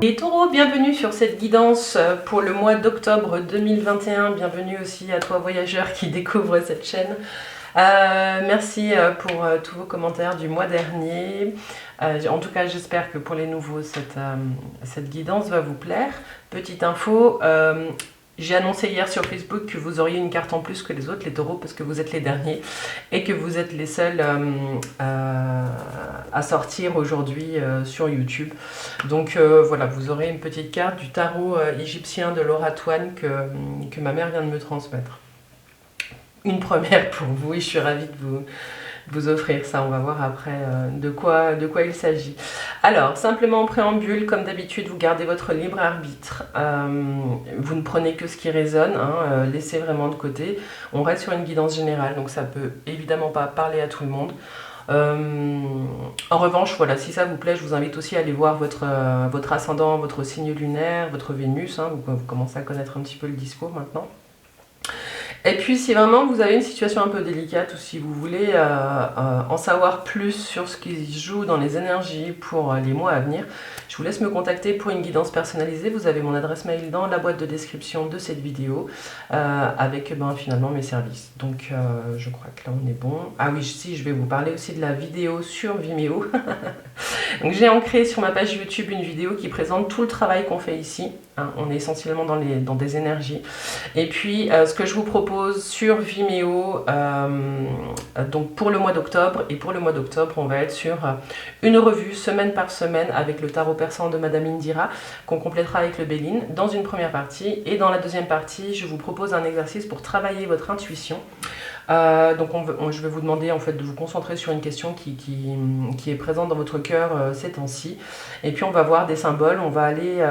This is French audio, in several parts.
Les taureaux, bienvenue sur cette guidance pour le mois d'octobre 2021. Bienvenue aussi à toi voyageur qui découvre cette chaîne. Merci pour tous vos commentaires du mois dernier. En tout cas, j'espère que pour les nouveaux, cette guidance va vous plaire. Petite info, j'ai annoncé hier sur Facebook que vous auriez une carte en plus que les autres, les taureaux, parce que vous êtes les derniers et que vous êtes les seuls à sortir aujourd'hui sur YouTube. Donc voilà, vous aurez une petite carte du tarot égyptien de Laura Twan que ma mère vient de me transmettre. Une première pour vous et je suis ravie de vous offrir ça. On va voir après de quoi il s'agit. Alors, simplement en préambule, comme d'habitude, vous gardez votre libre arbitre. Vous ne prenez que ce qui résonne, hein, laissez vraiment de côté. On reste sur une guidance générale, donc ça peut évidemment pas parler à tout le monde. En revanche, voilà, si ça vous plaît, je vous invite aussi à aller voir votre ascendant, votre signe lunaire, votre Vénus. Hein, vous commencez à connaître un petit peu le discours maintenant. Et puis si vraiment vous avez une situation un peu délicate ou si vous voulez en savoir plus sur ce qui se joue dans les énergies pour les mois à venir, je vous laisse me contacter pour une guidance personnalisée. Vous avez mon adresse mail dans la boîte de description de cette vidéo avec finalement mes services. Donc je crois que là on est bon. Ah oui, si, je vais vous parler aussi de la vidéo sur Vimeo. Donc j'ai ancré sur ma page YouTube une vidéo qui présente tout le travail qu'on fait ici. Hein, on est essentiellement dans des énergies. Et puis ce que je vous propose sur Vimeo, donc pour le mois d'octobre, et pour le mois d'octobre on va être sur une revue semaine par semaine avec le tarot persan de Madame Indira qu'on complétera avec le Béline dans une première partie, et dans la deuxième partie je vous propose un exercice pour travailler votre intuition. Donc je vais vous demander en fait de vous concentrer sur une question qui est présente dans votre cœur ces temps-ci, et puis on va voir des symboles, on va aller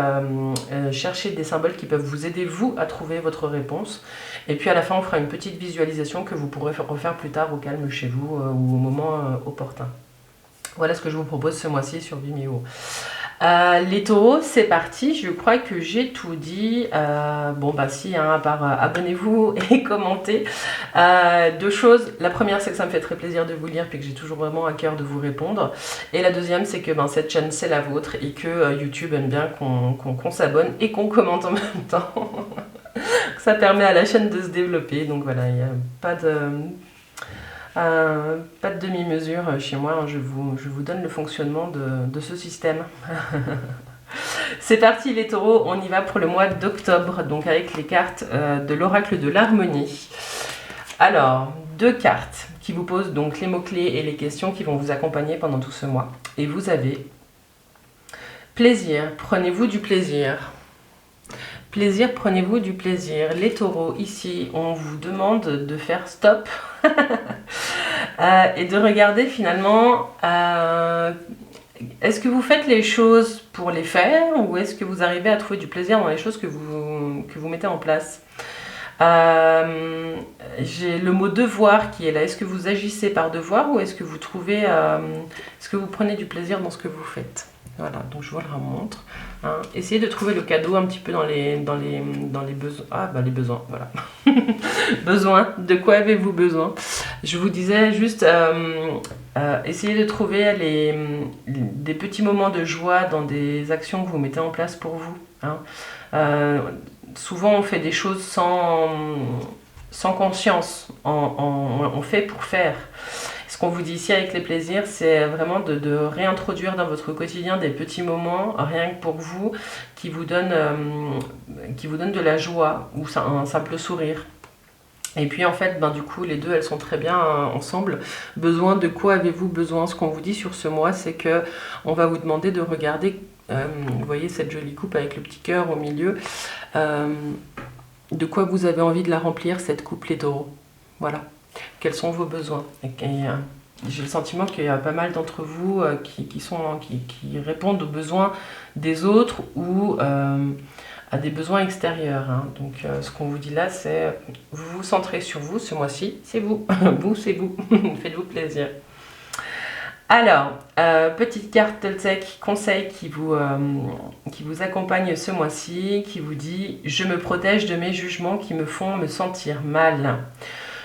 chercher des symboles qui peuvent vous aider vous à trouver votre réponse, et puis à la fin on fera une petite visualisation que vous pourrez refaire plus tard au calme chez vous ou au moment opportun. Voilà ce que je vous propose ce mois-ci sur Vimeo. Les taureaux, c'est parti, je crois que j'ai tout dit. Bon bah si, hein, à part abonnez-vous et commentez. Deux choses, la première c'est que ça me fait très plaisir de vous lire puis que j'ai toujours vraiment à cœur de vous répondre. Et la deuxième c'est que cette chaîne c'est la vôtre et que YouTube aime bien qu'on s'abonne et qu'on commente en même temps. Ça permet à la chaîne de se développer, donc voilà, il n'y a pas de demi-mesure chez moi, hein, je vous donne le fonctionnement de ce système. C'est parti les taureaux, on y va pour le mois d'octobre, donc avec les cartes de l'oracle de l'harmonie. Alors, deux cartes qui vous posent donc les mots-clés et les questions qui vont vous accompagner pendant tout ce mois. Et vous avez plaisir, prenez-vous du plaisir. Plaisir, prenez-vous du plaisir. Les taureaux, ici, on vous demande de faire stop et de regarder finalement, est-ce que vous faites les choses pour les faire ou est-ce que vous arrivez à trouver du plaisir dans les choses que vous mettez en place. J'ai le mot devoir qui est là. Est-ce que vous agissez par devoir ou est-ce que vous trouvez, est-ce que vous prenez du plaisir dans ce que vous faites? Voilà, donc je vous le remontre. Hein. Essayez de trouver le cadeau un petit peu dans les besoins. Ah, bah les besoins, voilà. Besoin, de quoi avez-vous besoin? Je vous disais juste, essayez de trouver des petits moments de joie dans des actions que vous mettez en place pour vous. Hein. Souvent, on fait des choses sans conscience. On fait pour faire. Ce qu'on vous dit ici avec les plaisirs, c'est vraiment de réintroduire dans votre quotidien des petits moments, rien que pour vous, qui vous donnent de la joie ou un simple sourire. Et puis en fait, du coup, les deux, elles sont très bien ensemble. Besoin, de quoi avez-vous besoin? Ce qu'on vous dit sur ce mois, c'est que on va vous demander de regarder, vous voyez cette jolie coupe avec le petit cœur au milieu, de quoi vous avez envie de la remplir, cette coupe, les taureaux. Voilà. Quels sont vos besoins? J'ai le sentiment qu'il y a pas mal d'entre vous qui répondent aux besoins des autres ou à des besoins extérieurs. Hein. Donc ce qu'on vous dit là, c'est vous vous centrez sur vous ce mois-ci, c'est vous, vous c'est vous, faites-vous plaisir. Alors, petite carte Toltec conseil qui vous accompagne ce mois-ci, qui vous dit « Je me protège de mes jugements qui me font me sentir mal ».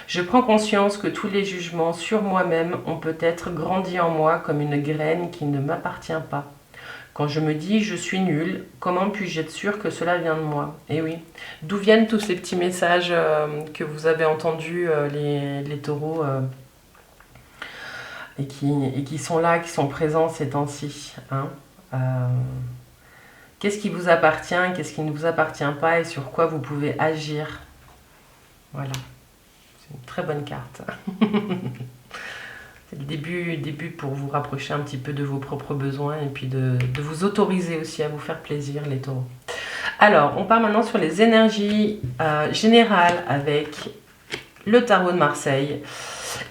Je prends conscience que tous les jugements sur moi-même ont peut-être grandi en moi comme une graine qui ne m'appartient pas. Quand je me dis je suis nul, comment puis-je être sûr que cela vient de moi? Et oui, d'où viennent tous ces petits messages que vous avez entendus, les taureaux, et qui sont là, qui sont présents ces temps-ci, hein? Qu'est-ce qui vous appartient, qu'est-ce qui ne vous appartient pas et sur quoi vous pouvez agir? Voilà, c'est une très bonne carte. C'est le début pour vous rapprocher un petit peu de vos propres besoins et puis de vous autoriser aussi à vous faire plaisir, les taureaux. Alors, on part maintenant sur les énergies générales avec le tarot de Marseille.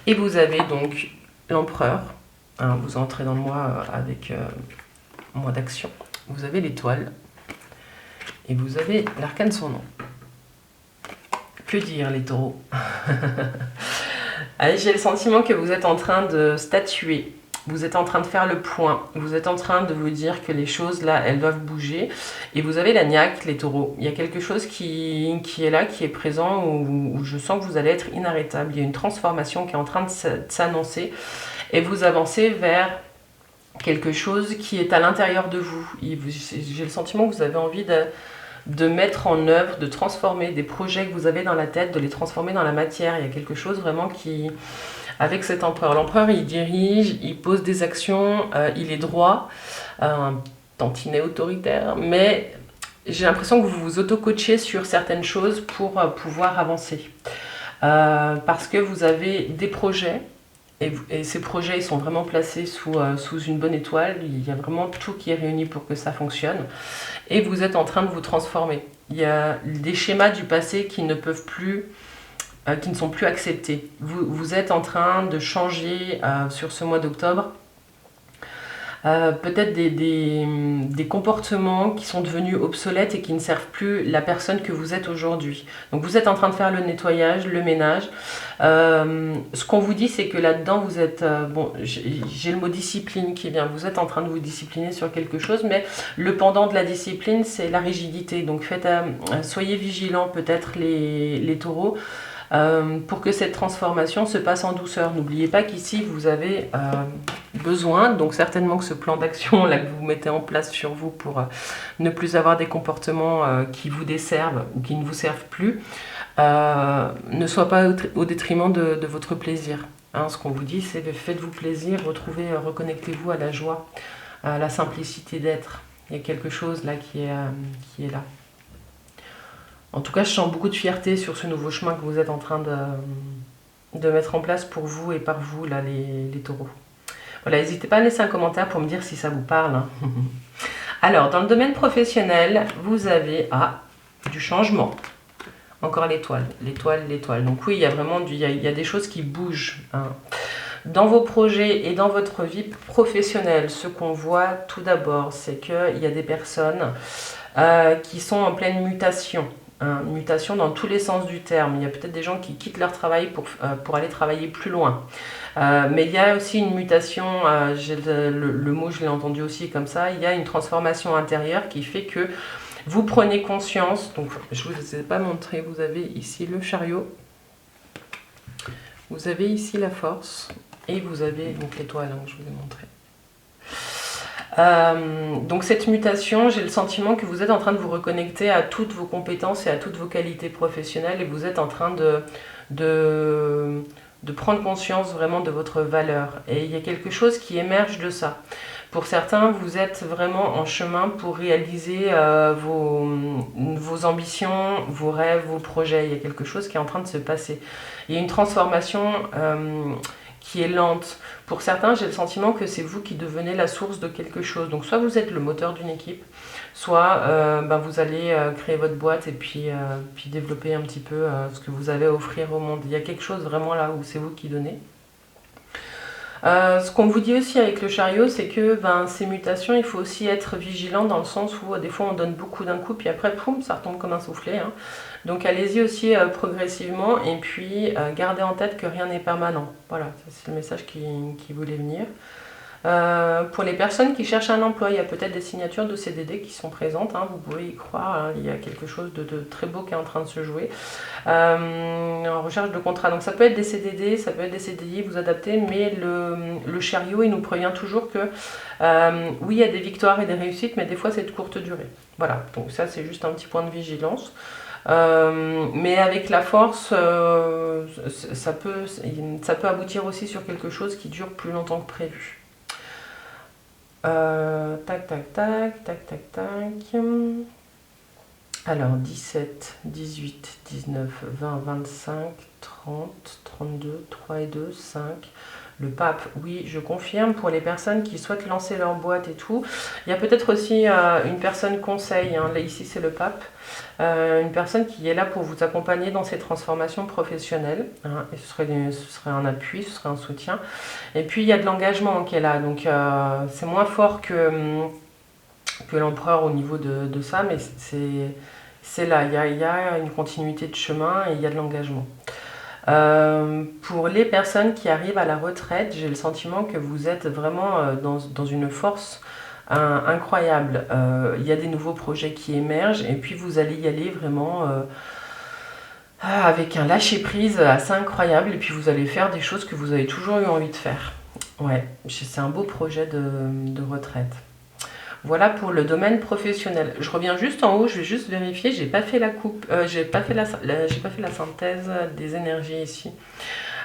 Et vous avez donc l'empereur. Hein, vous entrez dans le mois avec mois d'action. Vous avez l'étoile. Et vous avez l'arcane son nom. Que dire, les taureaux? Allez, j'ai le sentiment que vous êtes en train de statuer, vous êtes en train de faire le point, vous êtes en train de vous dire que les choses là, elles doivent bouger. Et vous avez la niaque, les taureaux. Il y a quelque chose qui est là, qui est présent, où je sens que vous allez être inarrêtable. Il y a une transformation qui est en train de s'annoncer et vous avancez vers quelque chose qui est à l'intérieur de vous. J'ai le sentiment que vous avez envie de mettre en œuvre, de transformer des projets que vous avez dans la tête, de les transformer dans la matière. Il y a quelque chose vraiment qui, avec cet empereur. L'empereur, il dirige, il pose des actions, il est droit, un tantinet autoritaire, mais j'ai l'impression que vous vous auto-coachez sur certaines choses pour pouvoir avancer. Parce que vous avez des projets, et ces projets, ils sont vraiment placés sous une bonne étoile. Il y a vraiment tout qui est réuni pour que ça fonctionne. Et vous êtes en train de vous transformer. Il y a des schémas du passé qui ne peuvent plus, qui ne sont plus acceptés. Vous êtes en train de changer sur ce mois d'octobre. Peut-être des comportements qui sont devenus obsolètes et qui ne servent plus la personne que vous êtes aujourd'hui. Donc vous êtes en train de faire le nettoyage, le ménage. Ce qu'on vous dit, c'est que là-dedans, vous êtes... bon, j'ai le mot discipline qui vient. Vous êtes en train de vous discipliner sur quelque chose, mais le pendant de la discipline, c'est la rigidité. Donc soyez vigilants, peut-être les taureaux, pour que cette transformation se passe en douceur. N'oubliez pas qu'ici, vous avez besoin, donc certainement que ce plan d'action là que vous mettez en place sur vous pour ne plus avoir des comportements qui vous desservent ou qui ne vous servent plus, ne soit pas au détriment de votre plaisir. Hein, ce qu'on vous dit, c'est faites-vous plaisir, reconnectez-vous à la joie, à la simplicité d'être. Il y a quelque chose là qui est là. En tout cas, je sens beaucoup de fierté sur ce nouveau chemin que vous êtes en train de mettre en place pour vous et par vous, là, les taureaux. Voilà, n'hésitez pas à laisser un commentaire pour me dire si ça vous parle. Hein. Alors, dans le domaine professionnel, vous avez du changement. Encore l'étoile, l'étoile, l'étoile. Donc oui, il y a vraiment il y a des choses qui bougent. Hein. Dans vos projets et dans votre vie professionnelle, ce qu'on voit tout d'abord, c'est qu'il y a des personnes qui sont en pleine mutation. Hein, mutation dans tous les sens du terme. Il y a peut-être des gens qui quittent leur travail pour aller travailler plus loin. Mais il y a aussi une mutation, le mot je l'ai entendu aussi comme ça, il y a une transformation intérieure qui fait que vous prenez conscience. Donc je ne vous ai pas montré, vous avez ici le chariot, vous avez ici la force et vous avez donc l'étoile que je vous ai montré. Donc cette mutation, j'ai le sentiment que vous êtes en train de vous reconnecter à toutes vos compétences et à toutes vos qualités professionnelles et vous êtes en train de prendre conscience vraiment de votre valeur. Et il y a quelque chose qui émerge de ça. Pour certains, vous êtes vraiment en chemin pour réaliser vos ambitions, vos rêves, vos projets. Il y a quelque chose qui est en train de se passer. Il y a une transformation qui est lente. Pour certains, j'ai le sentiment que c'est vous qui devenez la source de quelque chose. Donc soit vous êtes le moteur d'une équipe, soit vous allez créer votre boîte et puis développer un petit peu ce que vous avez à offrir au monde. Il y a quelque chose vraiment là où c'est vous qui donnez. Ce qu'on vous dit aussi avec le chariot, c'est que ces mutations, il faut aussi être vigilant dans le sens où des fois on donne beaucoup d'un coup, puis après, poum, ça retombe comme un soufflet. Hein. Donc allez-y aussi progressivement et puis gardez en tête que rien n'est permanent. Voilà, c'est le message qui voulait venir. Pour les personnes qui cherchent un emploi, il y a peut-être des signatures de CDD qui sont présentes, hein, vous pouvez y croire, hein, il y a quelque chose de très beau qui est en train de se jouer. En recherche de contrat, donc ça peut être des CDD, ça peut être des CDI, vous adaptez, mais le chariot, il nous prévient toujours que oui, il y a des victoires et des réussites, mais des fois c'est de courte durée. Voilà, donc ça c'est juste un petit point de vigilance. Mais avec la force, ça peut aboutir aussi sur quelque chose qui dure plus longtemps que prévu. Tac, tac, tac, tac, tac, tac. Alors 17, 18, 19, 20, 25, 30, 32, 3 et 2, 5. Le pape, oui, je confirme, pour les personnes qui souhaitent lancer leur boîte et tout. Il y a peut-être aussi une personne conseil, hein, là ici c'est le pape, une personne qui est là pour vous accompagner dans ces transformations professionnelles, hein, et ce serait un appui, ce serait un soutien. Et puis il y a de l'engagement qui est là, donc c'est moins fort que l'empereur au niveau de ça, mais c'est là, il y a une continuité de chemin et il y a de l'engagement. Pour les personnes qui arrivent à la retraite, j'ai le sentiment que vous êtes vraiment dans une force incroyable. Il y a des nouveaux projets qui émergent et puis vous allez y aller vraiment avec un lâcher-prise assez incroyable et puis vous allez faire des choses que vous avez toujours eu envie de faire. Ouais, c'est un beau projet de retraite. Voilà pour le domaine professionnel. Je reviens juste en haut, je vais juste vérifier, j'ai pas fait la coupe, j'ai pas fait la synthèse des énergies ici.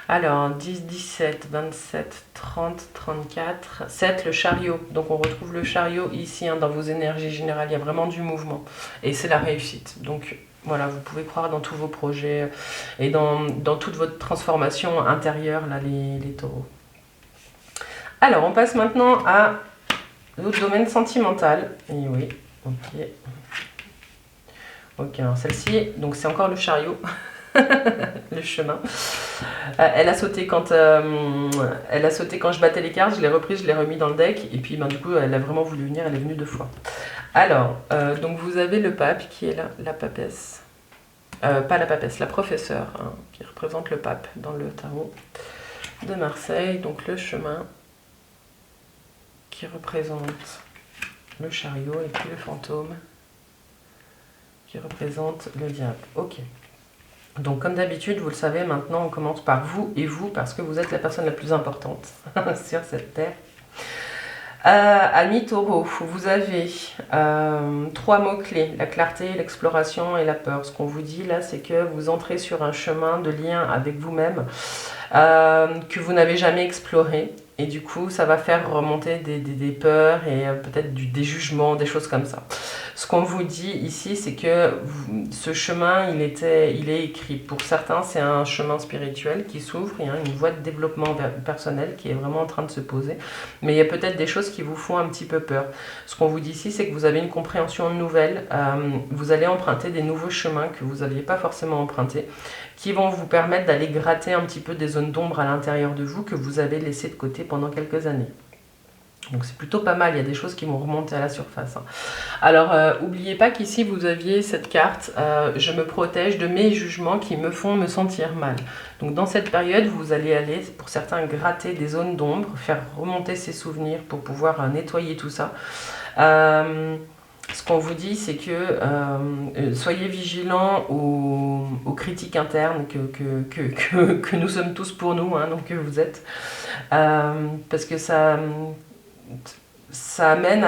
Alors 10, 17, 27, 30, 34, 7 le chariot. Donc on retrouve le chariot ici hein, dans vos énergies générales, il y a vraiment du mouvement et c'est la réussite. Donc voilà, vous pouvez croire dans tous vos projets et dans toute votre transformation intérieure là les taureaux. Alors on passe maintenant à l'autre domaine sentimental. Et oui, ok. Ok, alors celle-ci, donc c'est encore le chariot, le chemin. Elle a sauté quand je battais les cartes, je l'ai reprise, je l'ai remis dans le deck, et puis ben, du coup elle a vraiment voulu venir, elle est venue 2 fois. Alors, donc vous avez le pape qui est là, la papesse. Pas la papesse, la professeure, hein, qui représente le pape dans le tarot de Marseille, donc le chemin qui représente le chariot et puis le fantôme qui représente le diable. Ok. Donc comme d'habitude, vous le savez, maintenant on commence par vous et vous parce que vous êtes la personne la plus importante sur cette terre. Amis taureaux, vous avez 3 mots-clés, la clarté, l'exploration et la peur. Ce qu'on vous dit là, c'est que vous entrez sur un chemin de lien avec vous-même que vous n'avez jamais exploré. Et du coup, ça va faire remonter des peurs et peut-être des jugements, des choses comme ça. Ce qu'on vous dit ici, c'est que ce chemin, il est écrit. Pour certains, c'est un chemin spirituel qui s'ouvre, il y a une voie de développement personnel qui est vraiment en train de se poser. Mais il y a peut-être des choses qui vous font un petit peu peur. Ce qu'on vous dit ici, c'est que vous avez une compréhension nouvelle. Vous allez emprunter des nouveaux chemins que vous n'aviez pas forcément empruntés, qui vont vous permettre d'aller gratter un petit peu des zones d'ombre à l'intérieur de vous que vous avez laissées de côté pendant quelques années. Donc c'est plutôt pas mal, il y a des choses qui vont remonter à la surface. Alors, n'oubliez pas qu'ici vous aviez cette carte « Je me protège de mes jugements qui me font me sentir mal ». Donc dans cette période, vous allez aller, pour certains, gratter des zones d'ombre, faire remonter ces souvenirs pour pouvoir nettoyer tout ça. Ce qu'on vous dit, c'est que soyez vigilants aux critiques internes que nous sommes tous pour nous, hein, donc que vous êtes. Parce que ça amène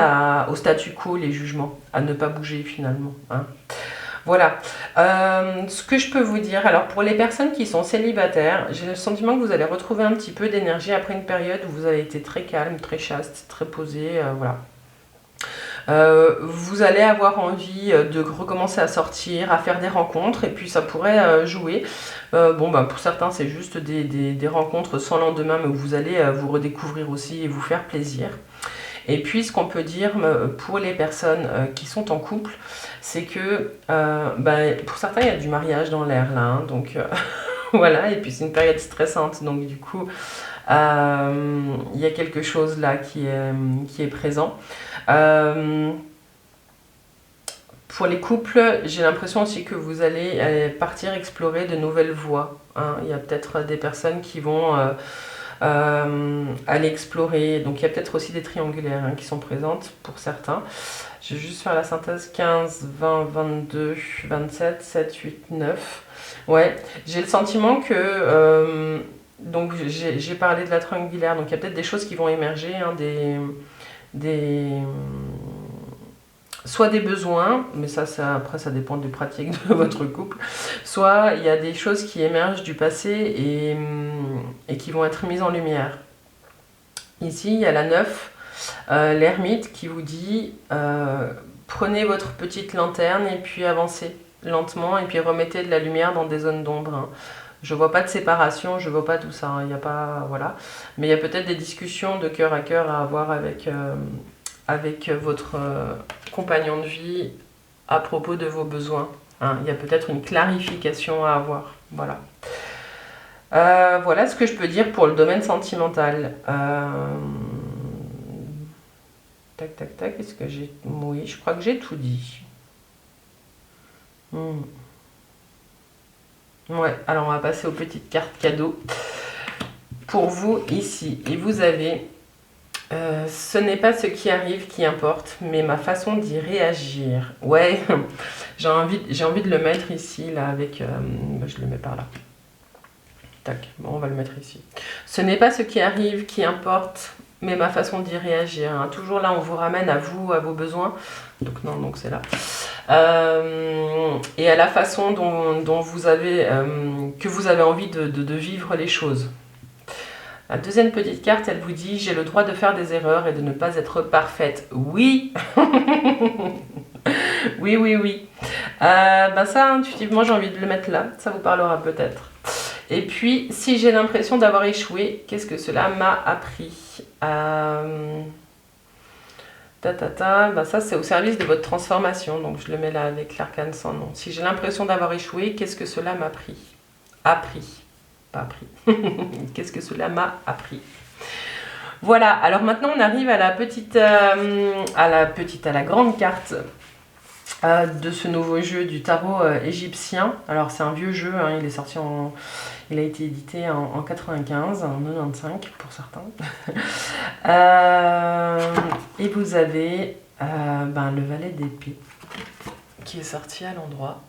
au statu quo les jugements, à ne pas bouger finalement. Hein. Voilà. Ce que je peux vous dire, alors pour les personnes qui sont célibataires, j'ai le sentiment que vous allez retrouver un petit peu d'énergie après une période où vous avez été très calme, très chaste, très posé, voilà. Vous allez avoir envie de recommencer à sortir, à faire des rencontres, et puis ça pourrait jouer. Bon, ben, pour certains, c'est juste des rencontres sans lendemain, mais où vous allez vous redécouvrir aussi et vous faire plaisir. Et puis, ce qu'on peut dire pour les personnes qui sont en couple, c'est que ben, pour certains, il y a du mariage dans l'air là, hein, donc voilà, et puis c'est une période stressante, donc du coup, il y a quelque chose là qui est présent. Pour les couples, j'ai l'impression aussi que vous allez partir explorer de nouvelles voies. Hein. Il y a peut-être des personnes qui vont Allez explorer. Donc il y a peut-être aussi des triangulaires hein, qui sont présentes pour certains. Je vais juste faire la synthèse 15, 20, 22, 27, 7, 8, 9. Ouais, j'ai le sentiment que... donc j'ai parlé de la triangulaire, donc il y a peut-être des choses qui vont émerger, hein, soit des besoins, mais ça après ça dépend des pratiques de votre couple, soit il y a des choses qui émergent du passé et qui vont être mises en lumière. Ici, il y a la 9, l'ermite qui vous dit prenez votre petite lanterne et puis avancez lentement et puis remettez de la lumière dans des zones d'ombre. Hein. Je vois pas de séparation, je vois pas tout ça, il n'y a pas... Voilà. Mais il y a peut-être des discussions de cœur à cœur à avoir avec votre compagnon de vie à propos de vos besoins. Hein. Il y a peut-être une clarification à avoir. Voilà. Voilà ce que je peux dire pour le domaine sentimental. Tac, tac, tac, est-ce que j'ai... Oui, je crois que j'ai tout dit. Ouais, alors on va passer aux petites cartes cadeaux. Pour vous, ici, et vous avez... ce n'est pas ce qui arrive qui importe, mais ma façon d'y réagir. Ouais, j'ai envie de le mettre ici, là, avec... je le mets par là. Tac, bon, on va le mettre ici. Ce n'est pas ce qui arrive qui importe, mais ma façon d'y réagir. Hein. Toujours là, on vous ramène à vous, à vos besoins. Donc non, donc c'est là. Et à la façon dont vous avez, que vous avez envie de vivre les choses. La deuxième petite carte, elle vous dit « J'ai le droit de faire des erreurs et de ne pas être parfaite. » Oui. Oui, oui, oui. Ça, intuitivement, j'ai envie de le mettre là. Ça vous parlera peut-être. Et puis, si j'ai l'impression d'avoir échoué, qu'est-ce que cela m'a appris? Ça, c'est au service de votre transformation. Donc, je le mets là avec l'arcane sans nom. Si j'ai l'impression d'avoir échoué, qu'est-ce que cela m'a appris? Appris. Pas appris. Qu'est-ce que cela m'a appris? Voilà. Alors maintenant, on arrive à la grande carte de ce nouveau jeu du tarot égyptien. Alors, c'est un vieux jeu. Hein, il a été édité en 95, en 95 pour certains. Et vous avez le valet d'épée qui est sorti à l'endroit.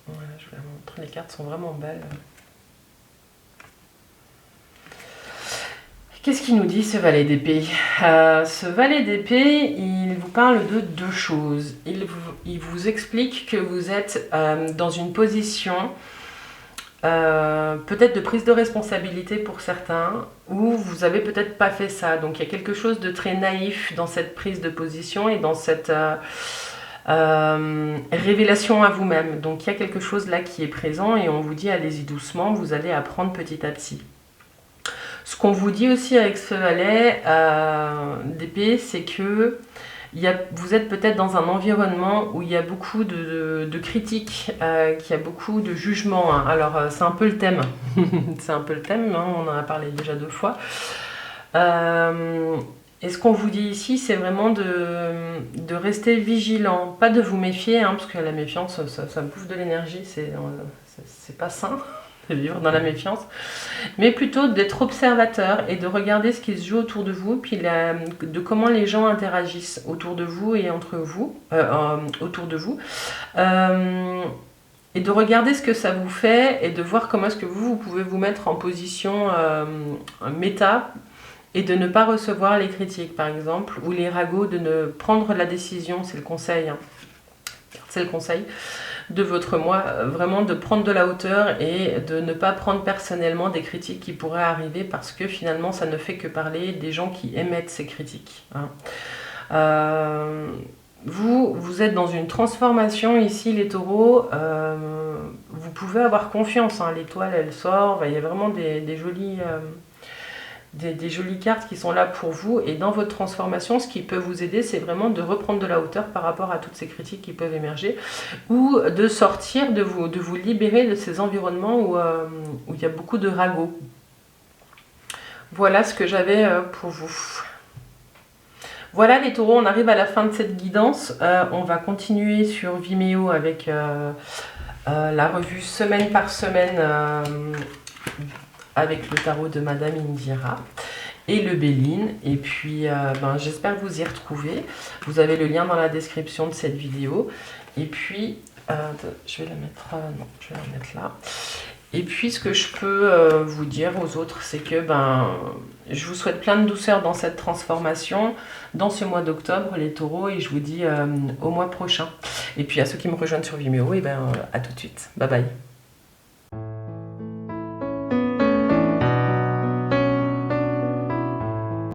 Voilà, je vais vous montrer, les cartes sont vraiment belles. Qu'est-ce qu'il nous dit ce valet d'épée? Ce valet d'épée, il vous parle de deux choses. Il vous explique que vous êtes dans une position peut-être de prise de responsabilité pour certains, ou vous avez peut-être pas fait ça. Donc il y a quelque chose de très naïf dans cette prise de position et dans cette révélation à vous-même. Donc il y a quelque chose là qui est présent et on vous dit allez-y doucement, vous allez apprendre petit à petit. Ce qu'on vous dit aussi avec ce valet d'épée, c'est que vous êtes peut-être dans un environnement où il y a beaucoup de critiques, qu'il y a beaucoup de jugements. Hein. Alors, c'est un peu le thème. C'est un peu le thème, hein, on en a parlé déjà 2 fois. Et ce qu'on vous dit ici, c'est vraiment de rester vigilant. Pas de vous méfier, hein, parce que la méfiance, ça bouffe de l'énergie, c'est pas sain de vivre dans la méfiance. Mais plutôt d'être observateur et de regarder ce qui se joue autour de vous, puis de comment les gens interagissent autour de vous et entre vous, autour de vous. Et de regarder ce que ça vous fait et de voir comment est-ce que vous pouvez vous mettre en position méta et de ne pas recevoir les critiques, par exemple, ou les ragots, de ne prendre la décision, c'est le conseil, hein. C'est le conseil de votre moi, vraiment de prendre de la hauteur et de ne pas prendre personnellement des critiques qui pourraient arriver, parce que finalement ça ne fait que parler des gens qui émettent ces critiques, hein. Vous êtes dans une transformation ici, les taureaux. Vous pouvez avoir confiance, hein. L'étoile elle sort, il y a vraiment des jolies cartes qui sont là pour vous, et dans votre transformation, ce qui peut vous aider, c'est vraiment de reprendre de la hauteur par rapport à toutes ces critiques qui peuvent émerger, ou de sortir, de vous libérer de ces environnements où il y a beaucoup de ragots. Voilà ce que j'avais pour vous. Voilà les taureaux, on arrive à la fin de cette guidance. On va continuer sur Vimeo avec la revue semaine par semaine avec le tarot de Madame Indira et le Béline. Et puis j'espère vous y retrouver. Vous avez le lien dans la description de cette vidéo. Et puis je vais la mettre non, je vais la mettre là. Et puis ce que je peux vous dire aux autres, c'est que je vous souhaite plein de douceur dans cette transformation, dans ce mois d'octobre les taureaux, et je vous dis au mois prochain. Et puis à ceux qui me rejoignent sur Vimeo, à tout de suite. Bye bye.